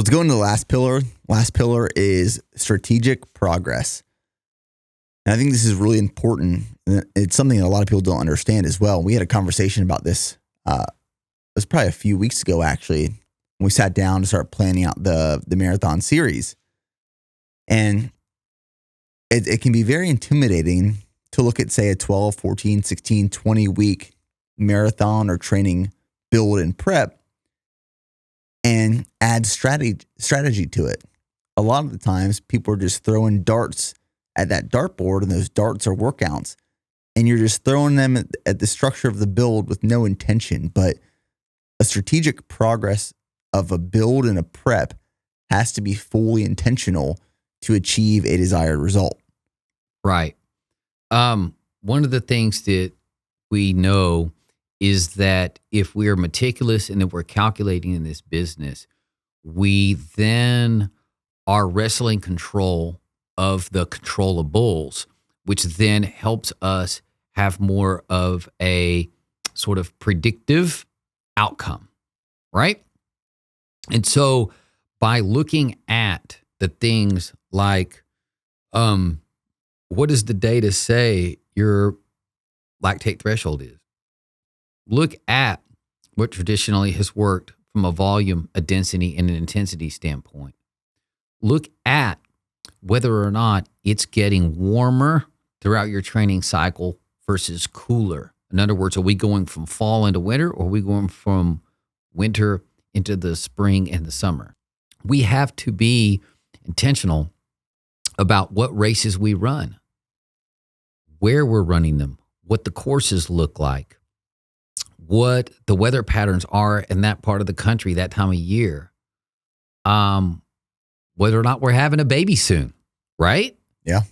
Let's go into the last pillar. Last pillar is strategic progress. And I think this is really important. It's something that a lot of people don't understand as well. We had a conversation about this. It was probably a few weeks ago, actually, when we sat down to start planning out the marathon series. And it can be very intimidating to look at, say, a 12, 14, 16, 20-week marathon or training build and prep and add strategy to it. A lot of the times, people are just throwing darts at that dartboard, and those darts are workouts. And you're just throwing them at the structure of the build with no intention. But a strategic progress of a build and a prep has to be fully intentional to achieve a desired result. Right. One of the things that we know is that if we are meticulous and that we're calculating in this business, we then are wrestling control of the controllables, which then helps us have more of a sort of predictive outcome, right? And so by looking at the things like, what does the data say your lactate threshold is? Look at what traditionally has worked from a volume, a density, and an intensity standpoint. Look at whether or not it's getting warmer throughout your training cycle versus cooler. In other words, are we going from fall into winter, or are we going from winter into the spring and the summer? We have to be intentional about what races we run, where we're running them, what the courses look like, what the weather patterns are in that part of the country that time of year, whether or not we're having a baby soon, right? Yeah.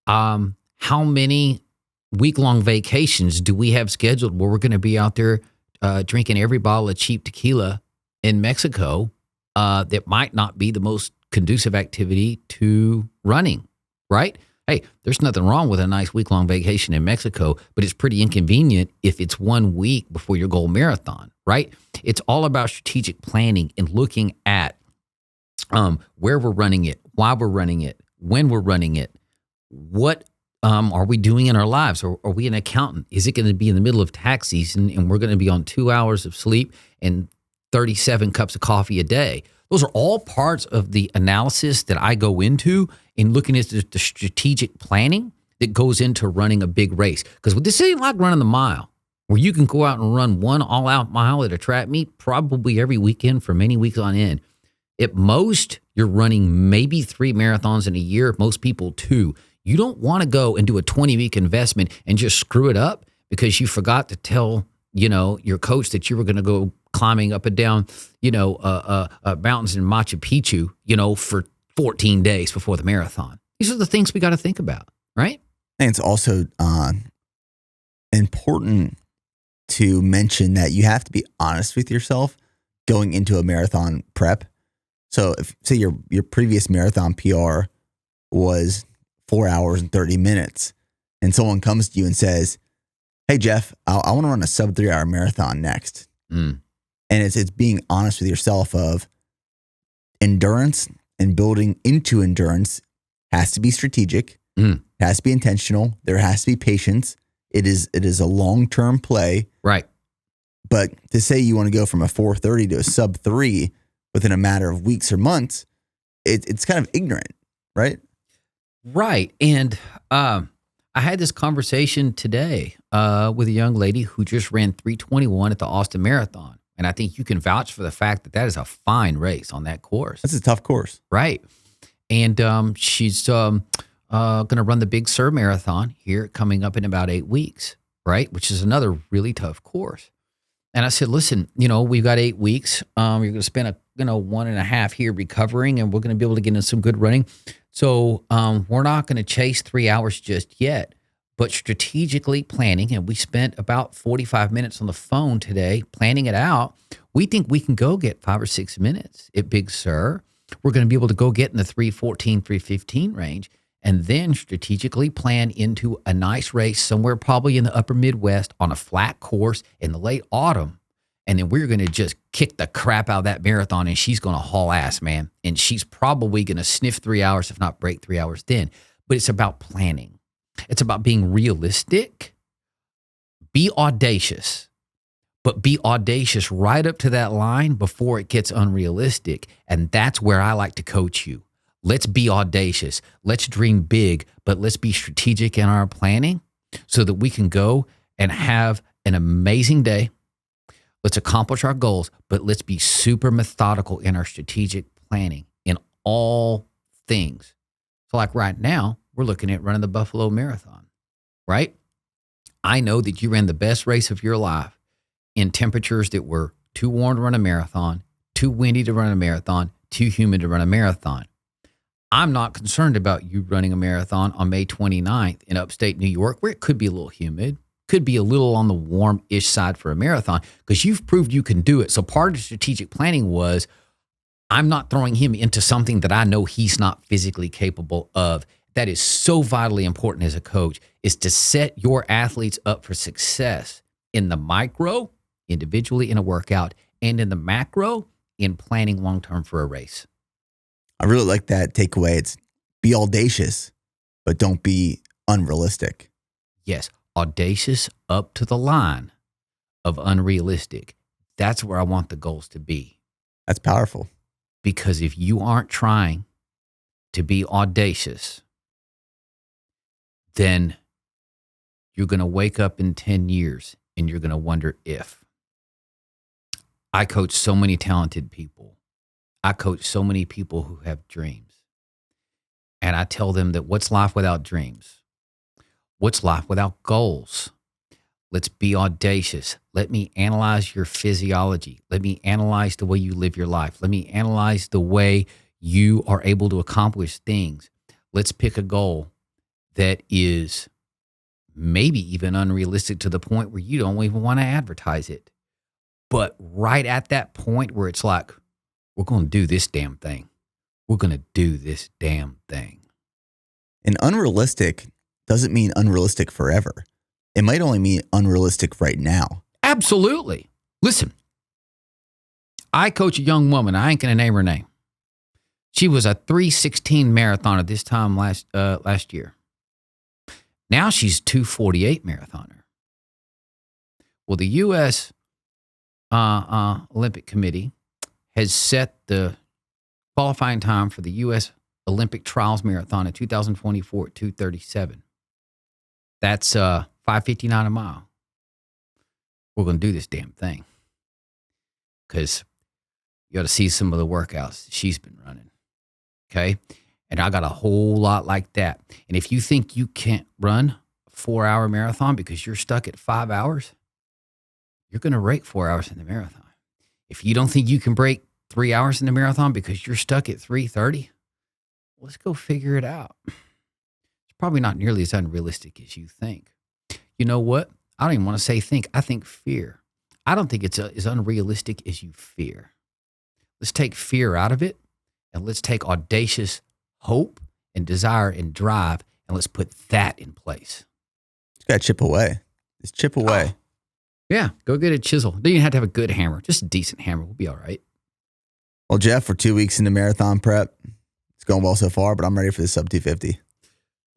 How many week-long vacations do we have scheduled where we're going to be out there drinking every bottle of cheap tequila in Mexico that might not be the most conducive activity to running, right? Hey, there's nothing wrong with a nice week-long vacation in Mexico, but it's pretty inconvenient if it's 1 week before your goal marathon, right? It's all about strategic planning and looking at where we're running it, why we're running it, when we're running it, what are we doing in our lives? Are we an accountant? Is it going to be in the middle of tax season and we're going to be on 2 hours of sleep and 37 cups of coffee a day? Those are all parts of the analysis that I go into in looking at the strategic planning that goes into running a big race. Because this ain't like running the mile, where you can go out and run one all-out mile at a track meet probably every weekend for many weeks on end. At most, you're running maybe 3 marathons in a year, most people 2. You don't want to go and do a 20-week investment and just screw it up because you forgot to tell, your coach that you were going to go climbing up and down, mountains in Machu Picchu, for 14 days before the marathon. These are the things we got to think about, right? And it's also important to mention that you have to be honest with yourself going into a marathon prep. So if, say, your previous marathon PR was 4 hours and 30 minutes, and someone comes to you and says, "Hey, Jeff, I want to run a sub 3 hour marathon next." And it's being honest with yourself of endurance and building into endurance has to be strategic, has to be intentional. There has to be patience. It is a long-term play. Right. But to say you want to go from a 4:30 to a sub 3 within a matter of weeks or months, it's kind of ignorant, right? Right. And I had this conversation today with a young lady who just ran 3:21 at the Austin Marathon. And I think you can vouch for the fact that is a fine race on that course. That's a tough course. Right. And she's going to run the Big Sur Marathon here coming up in about 8 weeks, right? Which is another really tough course. And I said, listen, we've got 8 weeks. You're going to spend 1.5 here recovering, and we're going to be able to get in some good running. So we're not going to chase 3 hours just yet, but strategically planning. And we spent about 45 minutes on the phone today planning it out. We think we can go get 5 or 6 minutes at Big Sur. We're going to be able to go get in the 3:14, 3:15 range, and then strategically plan into a nice race somewhere probably in the upper Midwest on a flat course in the late autumn. and then we're going to just kick the crap out of that marathon, and she's going to haul ass, man. And she's probably going to sniff 3 hours, if not break 3 hours then. But it's about planning. It's about being realistic. Be audacious, but be audacious right up to that line before it gets unrealistic. And that's where I like to coach you. Let's be audacious. Let's dream big, but let's be strategic in our planning so that we can go and have an amazing day. Let's accomplish our goals, but let's be super methodical in our strategic planning in all things. So like right now, we're looking at running the Buffalo Marathon, right? I know that you ran the best race of your life in temperatures that were too warm to run a marathon, too windy to run a marathon, too humid to run a marathon. I'm not concerned about you running a marathon on May 29th in upstate New York, where it could be a little humid, could be a little on the warm-ish side for a marathon, because you've proved you can do it. So part of strategic planning was, I'm not throwing him into something that I know he's not physically capable of. That is so vitally important as a coach, is to set your athletes up for success in the micro, individually in a workout, and in the macro, in planning long-term for a race. I really like that takeaway. It's be audacious, but don't be unrealistic. Yes, audacious up to the line of unrealistic. That's where I want the goals to be. That's powerful. Because if you aren't trying to be audacious, then you're going to wake up in 10 years and you're going to wonder if. I coach so many talented people. I coach so many people who have dreams. And I tell them that what's life without dreams? What's life without goals? Let's be audacious. Let me analyze your physiology. Let me analyze the way you live your life. Let me analyze the way you are able to accomplish things. Let's pick a goal that is maybe even unrealistic to the point where you don't even want to advertise it. But right at that point where it's like, we're going to do this damn thing. We're going to do this damn thing. And unrealistic doesn't mean unrealistic forever. It might only mean unrealistic right now. Absolutely. Listen, I coach a young woman. I ain't going to name her name. She was a 3:16 marathoner this time last year. Now she's 2:48 marathoner. Well, the U.S. Olympic Committee has set the qualifying time for the U.S. Olympic Trials Marathon in 2024 at 2:37. That's 5:59 a mile. We're going to do this damn thing because you got to see some of the workouts she's been running. Okay. And I got a whole lot like that. And if you think you can't run a 4-hour marathon because you're stuck at 5 hours, you're going to break 4 hours in the marathon. If you don't think you can break 3 hours in the marathon because you're stuck at 3:30, let's go figure it out. It's probably not nearly as unrealistic as you think. You know what? I don't even want to say think. I think fear. I don't think it's as unrealistic as you fear. Let's take fear out of it, and let's take audacious hope and desire and drive, and let's put that in place. You got to chip away. Just chip away. Oh. Yeah, go get a chisel. Then you have to have a good hammer. Just a decent hammer. We'll be all right. Well, Jeff, we're 2 weeks into marathon prep. It's going well so far, but I'm ready for the sub 250.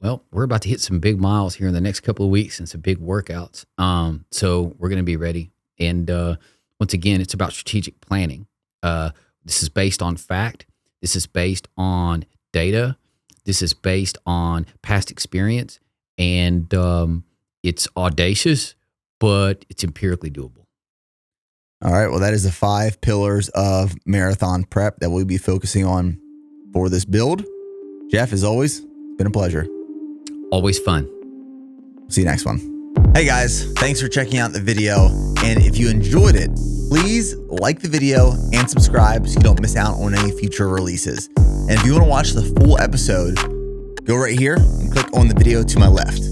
Well, we're about to hit some big miles here in the next couple of weeks and some big workouts. So we're going to be ready. And once again, it's about strategic planning. This is based on fact. This is based on data. This is based on past experience. And it's audacious, but it's empirically doable. All right. Well, that is the 5 pillars of marathon prep that we'll be focusing on for this build. Jeff, as always, it's been a pleasure. Always fun. See you next one. Hey guys, thanks for checking out the video. And if you enjoyed it, please like the video and subscribe so you don't miss out on any future releases. And if you want to watch the full episode, go right here and click on the video to my left.